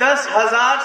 10,000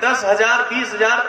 10,000 20,000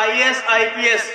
IAS IPS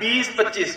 20-25،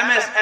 MS,